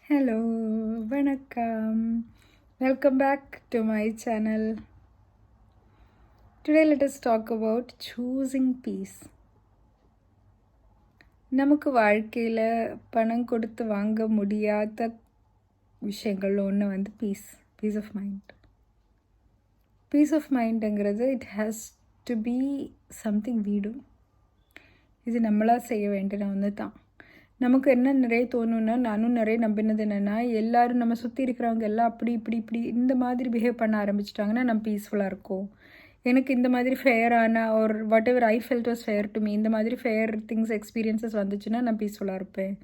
Hello, vanakkam. Welcome back to my channel. Today let us talk about choosing peace. நமக்கு வாழ்க்கையில் பணம் கொடுத்து வாங்க முடியாத விஷயங்கள் ஒன்று வந்து peace of mind. Peace of மைண்டுங்கிறது it has to be something we do. இது நம்மளாக செய்ய வேண்டிய ஒன்று தான். நமக்கு என்ன நிறைய தோணுன்னா, நானும் நிறைய நம்பினது என்னென்னா, எல்லோரும் நம்ம சுற்றி இருக்கிறவங்க எல்லாம் அப்படி இப்படி இந்த மாதிரி பிஹேவ் பண்ண ஆரம்பிச்சிட்டாங்கன்னா நம்ம பீஸ்ஃபுல்லாக இருக்கும். எனக்கு இந்த மாதிரி ஃபேரான ஒரு whatever I felt was fair to me, இந்த மாதிரி ஃபேர் திங்ஸ் எக்ஸ்பீரியன்ஸஸ் வந்துச்சுன்னா நான் பீஸ்ஃபுல்லாக இருப்பேன்.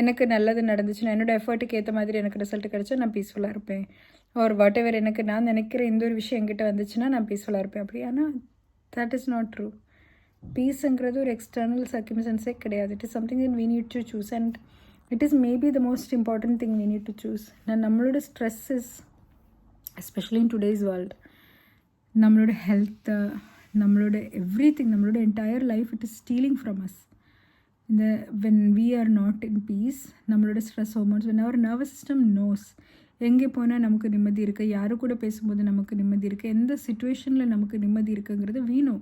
எனக்கு நல்லது நடந்துச்சுன்னா, என்னோடய எஃபர்ட்டுக்கு ஏற்ற மாதிரி எனக்கு ரிசல்ட் கிடச்சா நான் பீஸ்ஃபுல்லாக இருப்பேன். ஒரு வாட் எவர் எனக்கு நான் நினைக்கிற இந்த ஒரு விஷயம் என்கிட்ட வந்துச்சுன்னா நான் பீஸ்ஃபுல்லாக இருப்பேன். அப்படி ஆனால் தட் இஸ் நாட் ட்ரூ. பீஸுங்கிறது ஒரு எக்ஸ்டர்னல் சர்க்கம்ஸ்டன்ஸே கிடையாது. It is something that we need to choose and it is maybe the most important thing we need to choose. நம்மளோட stresses especially in today's world, நம்மளோட ஹெல்த்து, நம்மளோட every thing, நம்மளோட entire life it is stealing from us. when we are not in peace, நம்மளோட stress hormones, when our nervous system knows எங்கே போனால் நமக்கு நிம்மதி இருக்குது, யாரு கூட பேசும்போது நமக்கு நிம்மதி இருக்குது, எந்த சிச்சுவேஷனில் நமக்கு நிம்மதி இருக்குங்கிறது we know.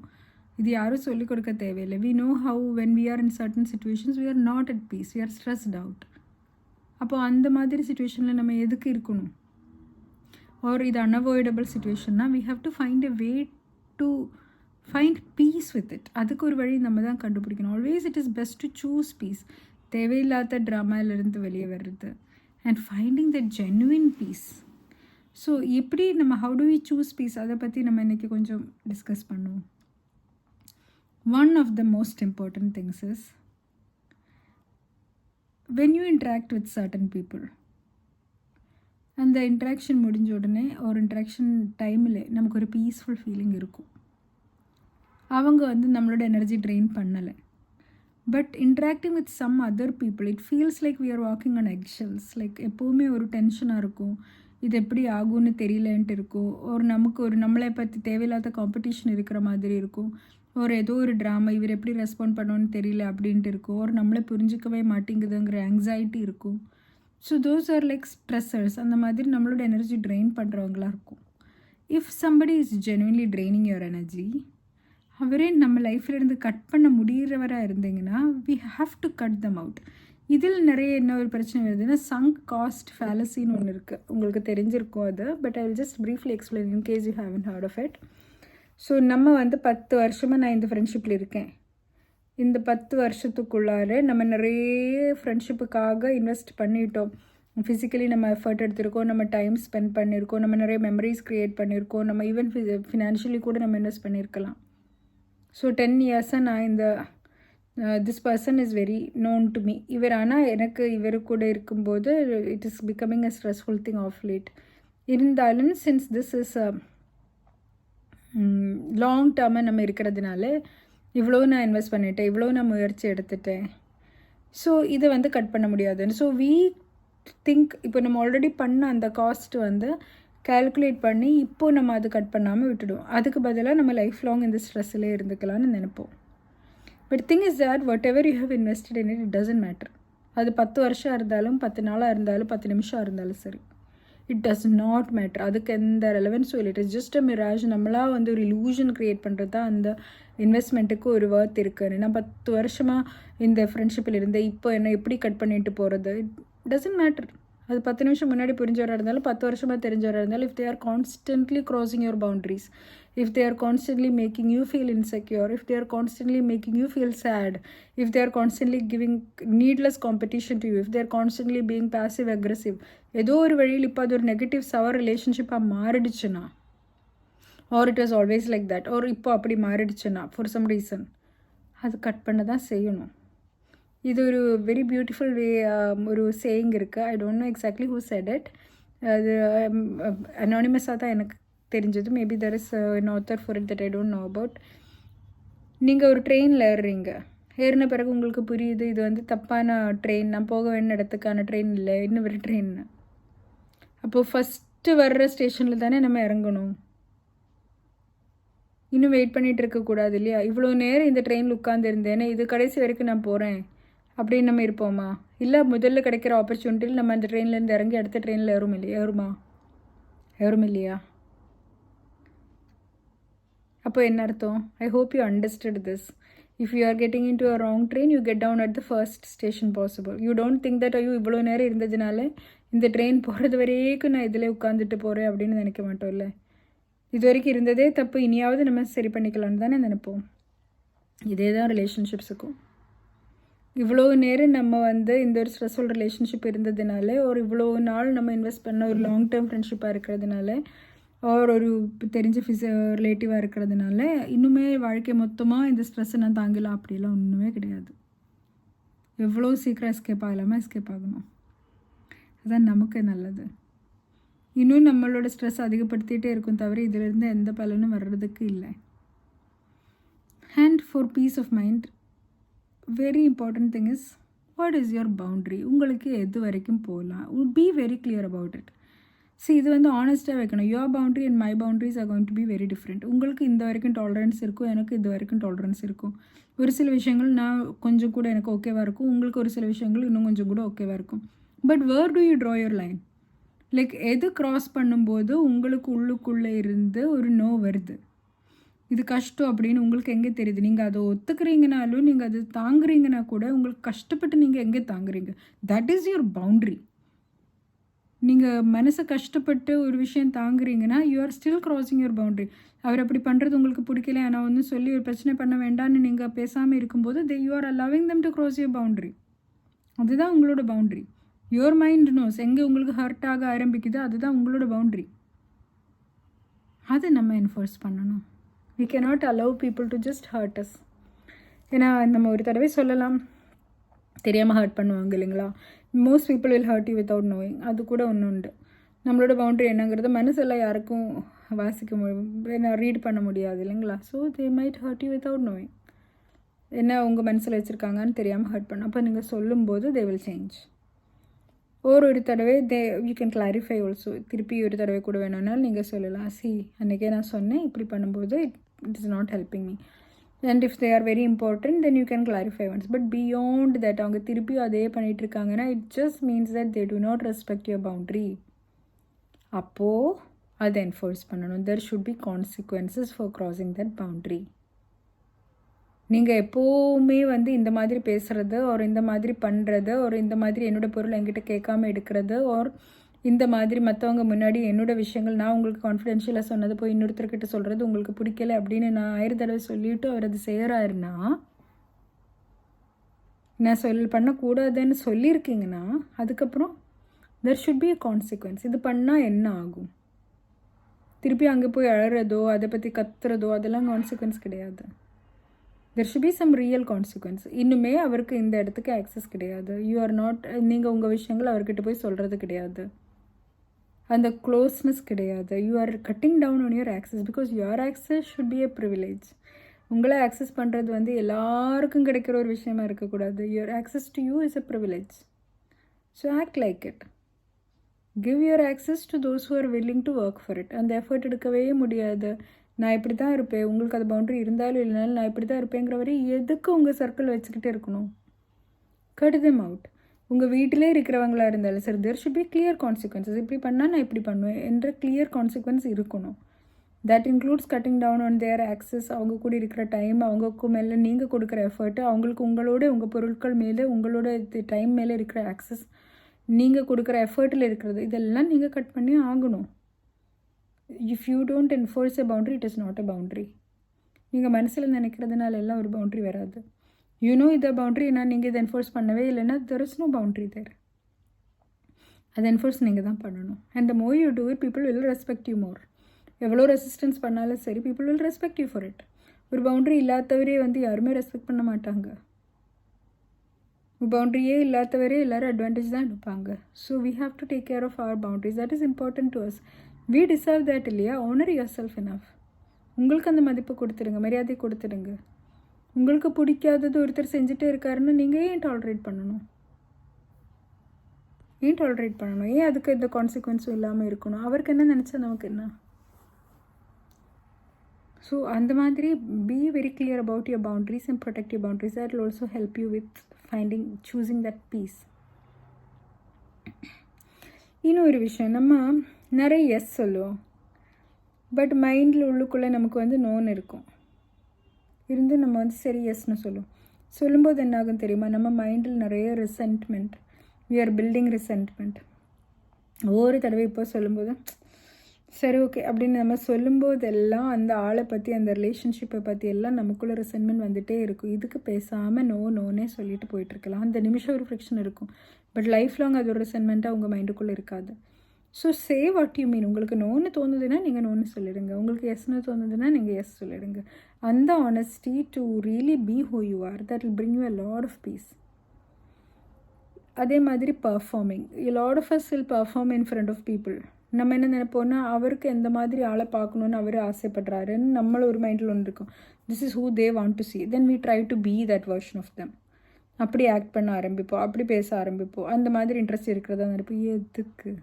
இது யாரும் சொல்லிக் கொடுக்க தேவையில்லை. we know how when we are in certain situations we are not at peace, we are stressed out. அப்போ அந்த மாதிரி சிச்சுவேஷனில் நம்ம எதுக்கு இருக்கணும்? ஒரு இது unavoidable சிச்சுவேஷன்னா we have to find a way to find peace with it. அதுக்கு ஒரு வழி நம்ம தான் கண்டுபிடிக்கணும். Always it is best to choose peace. தேவையில்லாத ட்ராமாவிலிருந்து வெளியே வர்றது and finding the genuine peace. So எப்படி நம்ம how do we choose peace, அதை பற்றி நம்ம இன்றைக்கி கொஞ்சம் டிஸ்கஸ் பண்ணுவோம். One of the most important things is when you interact with certain people, அந்த இன்ட்ராக்ஷன் முடிஞ்ச உடனே ஒரு இன்ட்ராக்ஷன் டைமில் நமக்கு ஒரு பீஸ்ஃபுல் ஃபீலிங் இருக்கும். அவங்க வந்து நம்மளோட எனர்ஜி ட்ரெயின் பண்ணலை. But interacting with some other people it feels like we are walking on eggshells. Like எப்போவுமே ஒரு டென்ஷனாக இருக்கும், இது எப்படி ஆகும்னு தெரியலன்ட்டு இருக்கும். ஒரு நம்மளை பற்றி தேவையில்லாத காம்படிஷன் இருக்கிற மாதிரி இருக்கும். ஏதோ ஒரு ட்ராமா, இவர் எப்படி ரெஸ்பாண்ட் பண்ணோன்னு தெரியல அப்படின்ட்டு இருக்கும். நம்மளை புரிஞ்சிக்கவே மாட்டேங்குதுங்கிற ஆங்ஸைட்டி இருக்கும். So those are like stressors. அந்த மாதிரி நம்மளோட எனர்ஜி ட்ரெயின் பண்ணுறவங்களாக இருக்கும். If somebody is genuinely draining your energy, அவரே நம்ம லைஃப்லேருந்து கட் பண்ண முடிகிறவராக இருந்தீங்கன்னா we have to cut them out. இதில் நிறைய என்ன ஒரு பிரச்சனை வருதுன்னா, சங்க் காஸ்ட் ஃபேலசின்னு ஒன்று இருக்குது. உங்களுக்கு தெரிஞ்சிருக்கும் அது. But I will just briefly explain in case you haven't heard of it. So நம்ம வந்து 10 வருஷமாக நான் இந்த ஃப்ரெண்ட்ஷிப்பில் இருக்கேன். இந்த 10 வருஷத்துக்குள்ளார நம்ம நிறைய ஃப்ரெண்ட்ஷிப்புக்காக இன்வெஸ்ட் பண்ணிட்டோம். ஃபிசிக்கலி நம்ம எஃபர்ட் எடுத்திருக்கோம், நம்ம டைம் ஸ்பெண்ட் பண்ணியிருக்கோம், நம்ம நிறைய மெமரிஸ் க்ரியேட் பண்ணியிருக்கோம், நம்ம ஈவன் ஃபினான்ஷியலி கூட நம்ம இன்வெஸ்ட் பண்ணியிருக்கலாம். ஸோ 10 இயர்ஸாக நான் இந்த this person is very known to me. ஆனால் எனக்கு இவர் கூட இருக்கும்போது it is becoming a stressful thing of late. இருந்தாலும் சின்ஸ் திஸ் இஸ் லாங் டேர்மாக நம்ம இருக்கிறதுனால இவ்வளோ நான் இன்வெஸ்ட் பண்ணிட்டேன், இவ்வளோ நான் முயற்சி எடுத்துட்டேன். ஸோ இதை வந்து கட் பண்ண முடியாதுன்னு. ஸோ வி திங்க் இப்போ நம்ம ஆல்ரெடி பண்ண அந்த காஸ்ட் வந்து கால்குலேட் பண்ணி இப்போது நம்ம அது கட் பண்ணாமல் விட்டுடுவோம். அதுக்கு பதிலாக நம்ம லைஃப் லாங் இந்த ஸ்ட்ரெஸ்ஸில் இருந்துக்கலாம்னு நினைப்போம். But thing is that whatever you have invested in it doesn't matter. அது 10 வருஷம் இருந்தாலும் 10 நாளாக இருந்தாலும் 10 நிமிஷம் இருந்தாலும் சரி, இட் டஸ் நாட் மேட்டர். அதுக்கு எந்த ரெலவென்ஸும் இல்லை. It is just a Mirage. நம்மளாக வந்து ஒரு இலூஷன் க்ரியேட் பண்ணுறது தான் அந்த இன்வெஸ்ட்மெண்ட்டுக்கு ஒரு ஒர்த் இருக்குன்னு. நான் 10 வருஷமாக இந்த ஃப்ரெண்ட்ஷிப்பில் இருந்தேன், இப்போ என்ன எப்படி கட் பண்ணிட்டு போகிறது, இட் டசன்ட் மேட்டர். அது 10 நிமிஷம் முன்னாடி புரிஞ்சவராக இருந்தாலும் 10 வருஷமாக தெரிஞ்சவராக இருந்தாலும், if they are constantly crossing your boundaries, if they are constantly making you feel insecure, if they are constantly making you feel sad, if they are constantly giving needless competition to you, if they are constantly being passive aggressive, ஏதோ ஒரு வழியில் இப்போ அது ஒரு negative sour ரிலேஷன்ஷிப்பாக மாறிடுச்சுன்னா, or it was always like that, or இப்போ அப்படி மாறிடுச்சுன்னா ஃபார் சம் ரீசன், அது கட் பண்ண தான் செய்யணும். இது ஒரு வெரி பியூட்டிஃபுல் வே, ஒரு சேயிங் இருக்குது. I don't know exactly who set it. அது அனானிமஸாக தான் எனக்கு தெரிஞ்சது. Maybe there is an author for it that I don't know about. நீங்கள் ஒரு ட்ரெயினில் ஏறின பிறகு உங்களுக்கு புரியுது இது வந்து தப்பான ட்ரெயின், நான் போக வேண்டிய இடத்துக்கான ட்ரெயின் இல்லை, இன்னும் ஒரு ட்ரெயின். அப்போது ஃபஸ்ட்டு வர்ற ஸ்டேஷனில் தானே நம்ம இறங்கணும். இன்னும் வெயிட் பண்ணிகிட்டு இருக்கக்கூடாது இல்லையா? இவ்வளோ நேரம் இந்த ட்ரெயினில் உட்காந்துருந்தேனே, இது கடைசி வரைக்கும் நான் போகிறேன் அப்படின்னு நம்ம இருப்போமா? இல்லை முதல்ல கிடைக்கிற ஆப்பர்ச்சுனிட்டியில் நம்ம அந்த ட்ரெயின்லேருந்து இறங்கி அடுத்த ட்ரெயினில் ஏறும் இல்லையா? அப்போ என்ன அர்த்தம்? I hope you understood this. If you are getting into a wrong train, you get down at the first station possible. You don't think that ஐயோ இவ்வளோ நேரம் இருந்ததுனால இந்த ட்ரெயின் போகிறது வரைக்கும் நான் இதில் உட்காந்துட்டு போகிறேன் அப்படின்னு நினைக்க மாட்டோம்ல. இது வரைக்கும் இருந்ததே தப்பு, இனியாவது நம்ம சரி பண்ணிக்கலான்னு தானே நினைப்போம். இதே தான் ரிலேஷன்ஷிப்ஸுக்கும். இவ்வளோ நேரம் நம்ம இந்த ஒரு ஸ்ட்ரெஸ்ஃபுல் ரிலேஷன்ஷிப் இருந்ததுனால, ஒரு இவ்வளோ நாள் நம்ம இன்வெஸ்ட் பண்ண ஒரு லாங் டேர்ம் ஃப்ரெண்ட்ஷிப்பாக இருக்கிறதுனால, ஒரு தெரிஞ்ச ரிலேட்டிவாக இருக்கிறதுனால இன்னுமே வாழ்க்கை மொத்தமாக இந்த ஸ்ட்ரெஸ்ஸை நான் தாங்கலாம் அப்படிலாம் ஒன்றுமே கிடையாது. எவ்வளோ சீக்கிரம் எஸ்கேப் ஆகலாமா எஸ்கேப் ஆகணும். அதுதான் நமக்கு நல்லது. இன்னும் நம்மளோட ஸ்ட்ரெஸ் அதிகப்படுத்திகிட்டே இருக்கும் தவிர இதிலிருந்து எந்த பலனும் வர்றதுக்கு இல்லை. And for peace of mind, very important thing is what is your boundary. உங்களுக்கு எது வரைக்கும் போகலாம். Be very clear about it. இது ஆனஸ்ட்டாக வைக்கணும். Your boundary and my boundaries are going to be very different. உங்களுக்கு இந்த வரைக்கும் டாலரன்ஸ் இருக்கும், எனக்கு இது வரைக்கும் டாலரன்ஸ் இருக்கும். ஒரு சில விஷயங்கள் நான் கொஞ்சம் கூட எனக்கு ஓகேவாக இருக்கும், உங்களுக்கு ஒரு சில விஷயங்கள் இன்னும் கொஞ்சம் கூட ஓகேவாக இருக்கும். But where do you draw your line? Like எது க்ராஸ் பண்ணும்போது உங்களுக்கு உள்ளுக்குள்ளே இருந்து ஒரு நோ வருது, இது கஷ்டம் அப்படின்னு உங்களுக்கு எங்கே தெரியுது? நீங்கள் அதை ஒத்துக்கிறீங்கனாலும் நீங்கள் அது தாங்குறீங்கன்னா கூட உங்களுக்கு கஷ்டப்பட்டு நீங்கள் எங்கே தாங்குறீங்க? That is your boundary. நீங்கள் மனசை கஷ்டப்பட்டு ஒரு விஷயம் தாங்குறீங்கன்னா you are still crossing your boundary. அவர் அப்படி பண்ணுறது உங்களுக்கு பிடிக்கல, ஆனால் சொல்லி ஒரு பிரச்சனை பண்ண வேண்டான்னு நீங்கள் பேசாமல் இருக்கும்போது you are allowing them to cross your boundary. அதுதான் உங்களோட பவுண்ட்ரி. யுவர் மைண்ட் நோஸ் எங்கே உங்களுக்கு ஹர்ட் ஆக ஆரம்பிக்குதோ அதுதான் உங்களோட பவுண்ட்ரி. அதை நம்ம என்ஃபோர்ஸ் பண்ணணும். we cannot allow people to just hurt us. ஏன்னா நம்ம ஒரு தடவை சொல்லலாம், தெரியாமல் ஹர்ட் பண்ணுவாங்க இல்லைங்களா? Most people will hurt you without knowing. அது கூட ஒன்று உண்டு. நம்மளோட பவுண்ட்ரி என்னங்கிறது மனசெல்லாம் யாருக்கும் ரீட் பண்ண முடியாது இல்லைங்களா? So they might hurt you without knowing. என்ன உங்கள் மனசில் வச்சுருக்காங்கன்னு தெரியாமல் ஹர்ட் பண்ண. அப்போ நீங்கள் சொல்லும்போது தே வில் சேஞ்ச். ஒரு தடவை யூ கேன் கிளாரிஃபை ஆல்சோ. திருப்பி ஒரு தடவை கூட வேணும்னாலும் நீங்கள் சொல்லலாம், அன்றைக்கே நான் சொன்னேன் இப்படி பண்ணும்போது it is not helping me. And if they are very important, then you can clarify once. But beyond that, அவங்க திருப்பி அதே பண்ணிகிட்டு இருக்காங்கன்னா it just means that they do not respect your boundary. அப்போது அதை என்ஃபோர்ஸ் பண்ணணும். there should be consequences for crossing that boundary. நீங்கள் எப்போவுமே இந்த மாதிரி பேசுகிறது, ஒரு இந்த மாதிரி பண்ணுறது, ஒரு இந்த மாதிரி என்னோடய பொருள் என்கிட்ட கேட்காம எடுக்கிறது, ஒரு இந்த மாதிரி மற்றவங்க முன்னாடி என்னோடய விஷயங்கள் நான் உங்களுக்கு கான்ஃபிடென்ஷியலாக சொன்னது போய் இன்னொருத்தர்கிட்ட சொல்கிறது உங்களுக்கு பிடிக்கல அப்படின்னு நான் 1000 தடவை சொல்லிவிட்டு அவர் அது செய்கிறாருன்னா, நான் பண்ணக்கூடாதுன்னு சொல்லியிருக்கீங்கன்னா அதுக்கப்புறம் there should be a consequence. இது பண்ணால் என்ன ஆகும்? திருப்பி அங்கே போய் அழறதோ அதை பற்றி கத்துறதோ அதெல்லாம் கான்சிக்வன்ஸ் கிடையாது. there should be some real consequence. இன்னுமே அவருக்கு இந்த இடத்துக்கு ஆக்சஸ் கிடையாது. யூ ஆர் நாட், நீங்கள் உங்கள் விஷயங்கள் அவர்கிட்ட போய் சொல்கிறது கிடையாது, அந்த க்ளோஸ்னஸ் கிடையாது. You are cutting down on your access because your access should be a privilege. உங்களை ஆக்சஸ் பண்ணுறது எல்லாருக்கும் கிடைக்கிற ஒரு விஷயமா இருக்கக்கூடாது. Your access to you is a privilege. So act like it. Give your access to those who are willing to work for it. அந்த effort எடுக்கவே முடியாது, நான் இப்படி தான் இருப்பேன், உங்களுக்கு அது பவுண்ட்ரி இருந்தாலும் இல்லைனாலும் நான் இப்படி தான் இருப்பேங்கிற வரை எதுக்கு உங்கள் சர்க்கிள் வச்சுக்கிட்டே இருக்கணும்? Cut them out. உங்கள் வீட்டிலே இருக்கிறவங்களா இருந்தாலும் சரி, there should be clear consequences. இப்படி பண்ணால் நான் இப்படி பண்ணுவேன் என்ற கிளியர் கான்சிக்வன்ஸ் இருக்கணும். That includes cutting down on their access. அவங்க கூட இருக்கிற டைம், அவங்களுக்கு மேலே நீங்கள் கொடுக்குற எஃபர்ட்டு, அவங்களுக்கு உங்களோட உங்கள் பொருட்கள் மேலே உங்களோட டைம் மேலே இருக்கிற ஆக்சஸ், நீங்கள் கொடுக்குற எஃபர்ட்டில் இருக்கிறது, இதெல்லாம் நீங்கள் கட் பண்ணி ஆகணும். If you don't enforce a boundary, it is not a boundary. நீங்கள் மனசில் நினைக்கிறதுனால எல்லாம் ஒரு பவுண்ட்ரி வராது. இதை பவுண்ட்ரி நான் நீங்கள் இதை என்ஃபோர்ஸ் பண்ணவே இல்லைன்னா தெர் இஸ் நோ பவுண்ட்ரி தேர். அதை என்ஃபோர்ஸ் நீங்கள் தான் பண்ணணும். And the more you do it, people will respect you more. எவ்வளோ ரெசிஸ்டன்ஸ் பண்ணாலும் சரி, people will respect you for it. ஒரு பவுண்ட்ரி இல்லாதவரே யாருமே ரெஸ்பெக்ட் பண்ண மாட்டாங்க. பவுண்ட்ரியே இல்லாதவரே எல்லோரும் அட்வான்டேஜ் தான் எடுப்பாங்க. So we have to take care of our boundaries. That is important to us. We deserve that இல்லையா? Honour yourself enough. உங்களுக்கு அந்த மதிப்பு கொடுத்துடுங்க, மரியாதை கொடுத்துடுங்க. உங்களுக்கு பிடிக்காதது ஒருத்தர் செஞ்சுட்டே இருக்காருன்னு நீங்கள் ஏன் டாலரேட் பண்ணணும்? ஏன் அதுக்கு எந்த கான்சிக்வன்ஸும் இல்லாமல் இருக்கணும்? அவருக்கு என்ன நினச்சா நமக்கு என்ன? ஸோ அந்த மாதிரி be very clear about your boundaries and protect your boundaries. That will also help you with choosing that peace. இன்னொரு விஷயம், நம்ம நிறைய எஸ் சொல்லுவோம், பட் மைண்டில் உள்ளுக்குள்ளே நமக்கு வந்து நோன்னு இருக்கும். இருந்து நம்ம வந்து சரி எஸ்ன்னு சொல்லும்போது என்ன ஆகும் தெரியுமா? நம்ம மைண்டில் நிறைய resentment, we are building resentment. ஒவ்வொரு தடவை இப்போ சொல்லும்போது சரி ஓகே அப்படின்னு நம்ம சொல்லும்போதெல்லாம் அந்த ஆளை பற்றி, அந்த ரிலேஷன்ஷிப்பை பற்றி எல்லாம் நமக்குள்ளே ரிசென்ட்மெண்ட் வந்துகிட்டே இருக்கும். இதுக்கு பேசாமல் நோனே சொல்லிட்டு போயிட்டுருக்கலாம். அந்த நிமிஷம் ஒரு ஃப்ரிக்ஷன் இருக்கும், பட் லைஃப் லாங் அது ஒரு ரிசென்ட்மெண்ட்டாக உங்கள் மைண்டுக்குள்ளே இருக்காது. So say what you mean. உங்களுக்கு நோன்னு தோணுதுன்னா நீங்கள் நோன்னு சொல்லிடுங்க, உங்களுக்கு எஸ்ன்னு தோணுதுன்னா நீங்கள் எஸ் சொல்லிடுங்க. அந்த honesty to really be who you are, that will bring you a lot of peace. அதே மாதிரி performing, lot of us will perform in front of people. நம்ம என்ன நினைப்போம்னா, அவருக்கு எந்த மாதிரி ஆளை பார்க்கணுன்னு அவர் ஆசைப்படுறாருன்னு நம்மள ஒரு மைண்டில் ஒன்று இருக்கும். This is who they want to see, then we try to be that version of them. அப்படி ஆக்ட் பண்ண ஆரம்பிப்போம், அப்படி பேச ஆரம்பிப்போம், அந்த மாதிரி இன்ட்ரெஸ்ட் இருக்கிறதா நினைப்போம். எதுக்கு?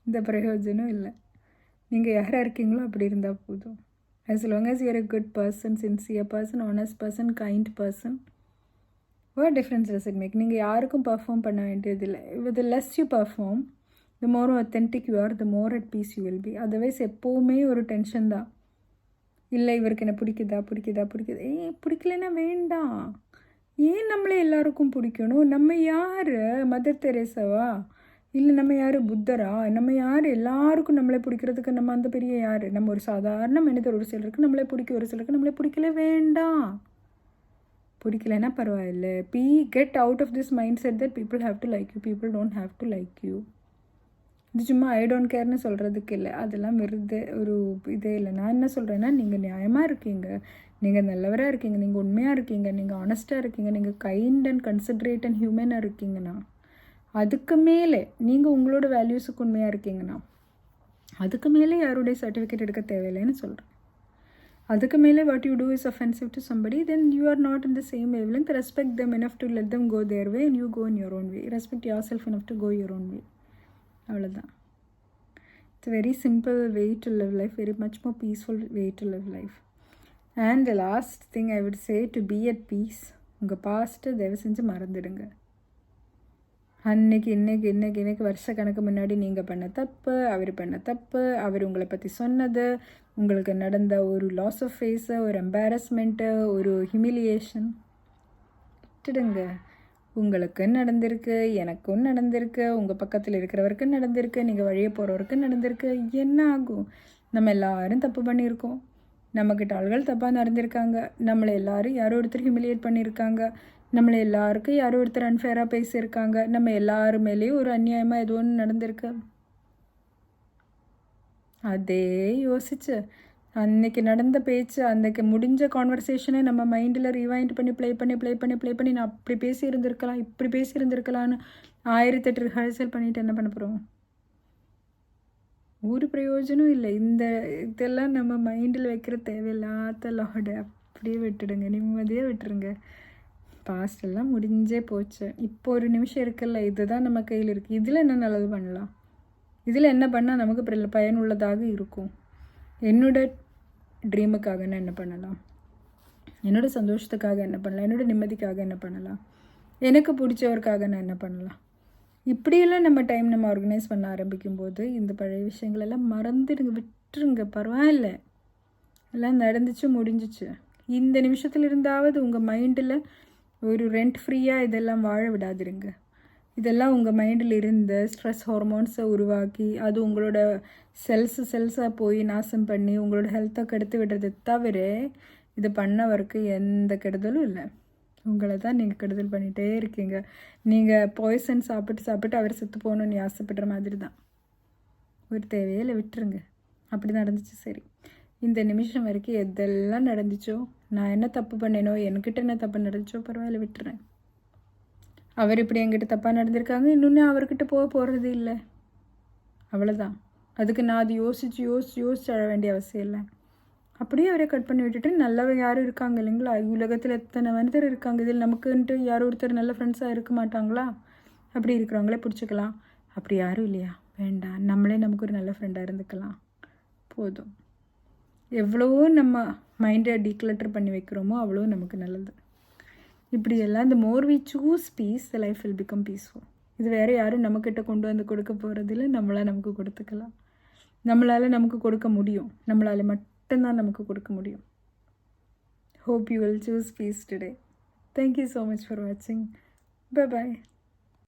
இந்த பிரயோஜனம் இல்லை. நீங்கள் யாராக இருக்கீங்களோ அப்படி இருந்தால் போதும். as long as you are a good person, sincere person, honest person, kind person, what difference does it make? நீங்கள் யாருக்கும் பர்ஃபார்ம் பண்ண வேண்டியதில்லை. the less you perform, the more authentic you are, the more at peace you will be. Otherwise எப்போவுமே ஒரு tension தான். இல்லை இவருக்கு என்ன பிடிக்குதா, பிடிக்கலைன்னா வேண்டாம். ஏன் நம்மளே எல்லாருக்கும் பிடிக்கணும்? நம்ம யார்? மதர் தெரேசாவா? இல்லை நம்ம யார்? புத்தரா? நம்ம யார்? எல்லாருக்கும் நம்மளை பிடிக்கிறதுக்கு நம்ம அந்த பெரிய யார்? நம்ம ஒரு சாதாரண மனிதர். ஒரு சிலருக்கு நம்மளே பிடிக்கும், ஒரு சிலருக்கு நம்மளே பிடிக்கல. வேண்டாம். பிடிக்கலைன்னா பரவாயில்லை. Get out of this mindset that people have to like you, people don't have to like you. இது சும்மா ஐ டோன்ட் கேர்னு சொல்கிறதுக்கு இல்லை, அதெல்லாம் வெறுது ஒரு இதே இல்லை. நான் என்ன சொல்கிறேன்னா, நீங்கள் நியாயமாக இருக்கீங்க, நீங்கள் நல்லவராக இருக்கீங்க, நீங்கள் உண்மையாக இருக்கீங்க, நீங்கள் ஆனஸ்ட்டாக இருக்கீங்க, நீங்கள் கைண்ட் அண்ட் கன்சிடரேட் அண்ட் ஹியூமனாக இருக்கீங்கன்னா, அதுக்கு மேலே நீங்கள் உங்களோட வேல்யூஸுக்கு உண்மையாக இருக்கீங்கன்னா, அதுக்கு மேலே யாருடைய சர்டிஃபிகேட் எடுக்க தேவையில்லைன்னு சொல்கிறேன். அதுக்கு மேலே what you do is offensive to somebody, then you are not in the same wavelength. Respect them enough to let them go their way and you go in your own way. Respect yourself enough to go your own way. அவ்வளோதான். It's very simple way to live life, very much more peaceful way to live life. And the last thing I would say, to be at piece. உங்கள் பாஸ்ட்டை தயவு செஞ்சு மறந்துடுங்க. இன்னைக்கு வருஷ கணக்கு முன்னாடி நீங்கள் பண்ண தப்பு, அவர் பண்ண தப்பு, அவர் உங்களை பற்றி சொன்னது, உங்களுக்கு நடந்த ஒரு லாஸ் ஆஃப் ஃபேஸு, ஒரு எம்பாரஸ்மெண்ட்டு, ஒரு ஹியூமிலியேஷன் விட்டுடுங்க. உங்களுக்கும் நடந்திருக்கு, எனக்கும் நடந்திருக்கு, உங்கள் பக்கத்தில் இருக்கிறவருக்கும் நடந்திருக்கு, நீங்கள் வழியே போகிறவருக்கும் நடந்திருக்கு. என்ன ஆகும்? நம்ம எல்லாரும் தப்பு பண்ணியிருக்கோம், நம்மக்கிட்ட ஆள்கள் தப்பாக நடந்திருக்காங்க, நம்மளை எல்லாரும் யாரோ ஒருத்தர் ஹியூமிலியேட் பண்ணியிருக்காங்க, நம்மளை எல்லாருக்கும் யாரோ ஒருத்தர் அன்ஃபேராக பேசியிருக்காங்க, நம்ம எல்லாரு மேலேயும் ஒரு அநியாயமாக ஏதோ ஒன்று நடந்திருக்கு. அதே யோசிச்சு அன்னைக்கு நடந்த பேச்சு, அன்றைக்கு முடிஞ்ச கான்வர்சேஷனை நம்ம மைண்டில் ரிவைண்ட் பண்ணி ப்ளே பண்ணி நான் அப்படி பேசியிருந்திருக்கலாம், இப்படி பேசியிருந்திருக்கலான்னு 1008 ரிஹர்சல் பண்ணிவிட்டு என்ன பண்ண போகிறோம்? ஒரு பிரயோஜனம் இல்லை. இதெல்லாம் நம்ம மைண்டில் வைக்கிற தேவையில்லாத லாடு. அப்படியே விட்டுடுங்க, நிம்மதியாக விட்டுருங்க. பாஸ்டெல்லாம் முடிஞ்சே போச்சு. இப்போ ஒரு நிமிஷம் இருக்குல்ல, இதுதான் நம்ம கையில் இருக்குது. இதில் என்ன நல்லது பண்ணலாம்? இதில் என்ன பண்ணால் நமக்கு பயனுள்ளதாக இருக்கும்? என்னோட ட்ரீமுக்காக நான் என்ன பண்ணலாம்? என்னோடய சந்தோஷத்துக்காக என்ன பண்ணலாம்? என்னோடய நிம்மதிக்காக என்ன பண்ணலாம்? எனக்கு பிடிச்சவருக்காக நான் என்ன பண்ணலாம்? இப்படியெல்லாம் நம்ம டைம் நம்ம ஆர்கனைஸ் பண்ண ஆரம்பிக்கும்போது இந்த பழைய விஷயங்களெல்லாம் மறந்துடுங்க, விட்டுருங்க. பரவாயில்ல, எல்லாம் நடந்துச்சு, முடிஞ்சிச்சு. இந்த நிமிஷத்தில் இருந்தாவது உங்கள் மைண்டில் ஒரு ரெண்ட் ஃப்ரீயாக இதெல்லாம் வாழ விடாதிருங்க. இதெல்லாம் உங்கள் மைண்டில் இருந்து ஸ்ட்ரெஸ் ஹார்மோன்ஸை உருவாக்கி அது உங்களோட செல்ஸாக போய் நாசம் பண்ணி உங்களோட ஹெல்த்தை கெடுத்து விடுறது தவிர இது பண்ணவருக்கு எந்த கெடுதலும் இல்லை. உங்களை தான் நீங்கள் கெடுதல் பண்ணிகிட்டே இருக்கீங்க. நீங்கள் பாய்சன் சாப்பிட்டு அவர் செத்து போகணுன்னு ஆசைப்படுற மாதிரி தான். ஒரு தேவையில்லை, விட்டுருங்க. அப்படி நடந்துச்சு சரி. இந்த நிமிஷம் வரைக்கும் எதெல்லாம் நடந்துச்சோ, நான் என்ன தப்பு பண்ணேனோ, என்கிட்ட என்ன தப்பு நடந்துச்சோ, பரவாயில்ல, விட்டுறேன். அவர் இப்படி என்கிட்ட தப்பாக நடந்திருக்காங்க, இன்னொன்று அவர்கிட்ட போகிறது இல்லை, அவ்வளோதான். அதுக்கு நான் அது யோசிச்சு அழ வேண்டிய அவசியம் இல்லை. அப்படியே அவரே கட் பண்ணி விட்டுட்டு நல்லவங்க யாரும் இருக்காங்க இல்லைங்களா? உலகத்தில் எத்தனை மனிதர் இருக்காங்க, இதில் நமக்குன்ட்டு யாரும் ஒருத்தர் நல்ல ஃப்ரெண்ட்ஸாக இருக்க மாட்டாங்களா? அப்படி இருக்கிறவங்களே பிடிச்சிக்கலாம். அப்படி யாரும் இல்லையா? வேண்டாம், நம்மளே நமக்கு ஒரு நல்ல ஃப்ரெண்டாக இருந்துக்கலாம். போதும். எவ்வளவோ நம்ம மைண்டை டீக்ளட்டர் பண்ணி வைக்கிறோமோ அவ்வளோ நமக்கு நல்லது. இப்படியெல்லாம் இந்த more we choose peace the life will become peaceful. இது வேறு யாரும் நம்மக்கிட்ட கொண்டு வந்து கொடுக்க போகிறதில்ல, நம்மளால் நமக்கு கொடுத்துக்கலாம். நம்மளால் நமக்கு கொடுக்க முடியும், நம்மளால் மட்டும்தான் நமக்கு கொடுக்க முடியும். Hope you will choose peace today. Thank you so much for watching. Bye bye.